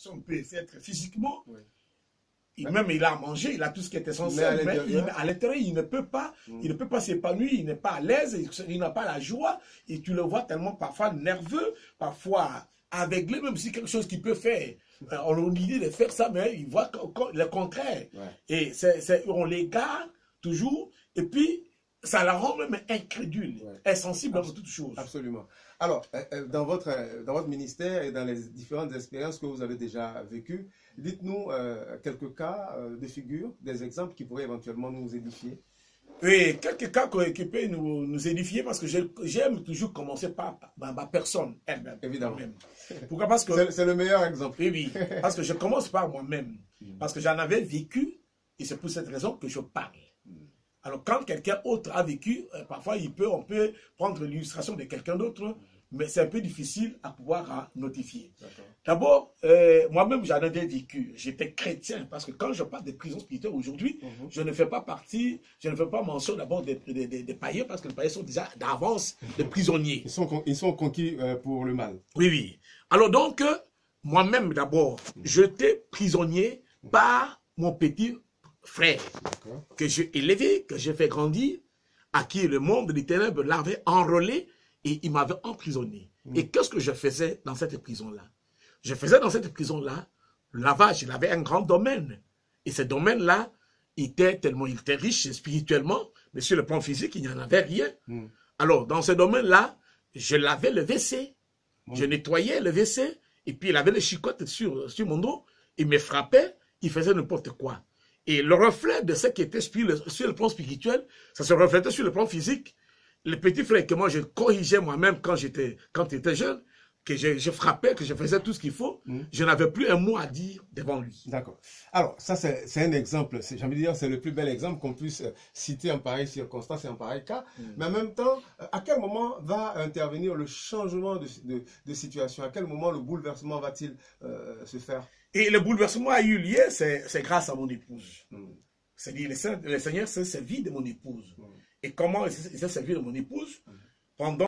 On peut être physiquement, Oui. même il a à manger, il a tout ce qui est essentiel, mais à l'intérieur, il ne peut pas, il ne peut pas s'épanouir, il n'est pas à l'aise, il n'a pas la joie, et tu le vois tellement parfois nerveux, parfois aveuglé, même si quelque chose qu'il peut faire. On a l'idée de faire ça, mais il voit le contraire. Ouais. Et on l'égare toujours, et puis ça la rend même incrédule, insensible à toute chose. Absolument. Alors, dans votre ministère et dans les différentes expériences que vous avez déjà vécues, dites-nous quelques cas de figure, des exemples qui pourraient éventuellement nous édifier. Oui, quelques cas qui peuvent nous édifier, parce que j'aime toujours commencer par ma personne elle-même. Évidemment. Pourquoi? Parce que c'est le meilleur exemple. Oui, parce que je commence par moi-même. Parce que j'en avais vécu, et c'est pour cette raison que je parle. Alors, quand quelqu'un autre a vécu, parfois on peut prendre l'illustration de quelqu'un d'autre, mais c'est un peu difficile à pouvoir notifier. D'abord, moi-même, j'en avais vécu. J'étais chrétien, parce que quand je parle des prisons spirituelles aujourd'hui, je ne fais pas mention d'abord des païens, parce que les païens sont déjà d'avance des prisonniers. Ils sont conquis pour le mal. Oui, oui. Alors donc, moi-même d'abord, j'étais prisonnier par mon petit frère, que j'ai élevé, que j'ai fait grandir, à qui le monde des ténèbres l'avait enrôlé et il m'avait emprisonné. Et qu'est-ce que je faisais dans cette prison-là? Je faisais dans cette prison-là le lavage. Il avait un grand domaine. Et ce domaine-là, il était riche spirituellement, mais sur le plan physique, il n'y en avait rien. Alors, dans ce domaine-là, je lavais le WC. Je nettoyais le WC, et puis il avait les chicottes sur mon dos, il me frappait, il faisait n'importe quoi. Et le reflet de ce qui était sur le plan spirituel, ça se reflétait sur le plan physique. Le petit frère que moi je corrigeais moi-même quand j'étais jeune, que je frappais, que je faisais tout ce qu'il faut, je n'avais plus un mot à dire devant lui. D'accord. Alors, ça c'est un exemple, j'ai envie de dire, c'est le plus bel exemple qu'on puisse citer en pareille circonstance et en pareil cas. Mais en même temps, à quel moment va intervenir le changement de situation? À quel moment le bouleversement va-t-il se faire? Et le bouleversement a eu lieu, c'est grâce à mon épouse. C'est-à-dire, le Seigneur s'est servi de mon épouse. Et comment il s'est servi de mon épouse? Pendant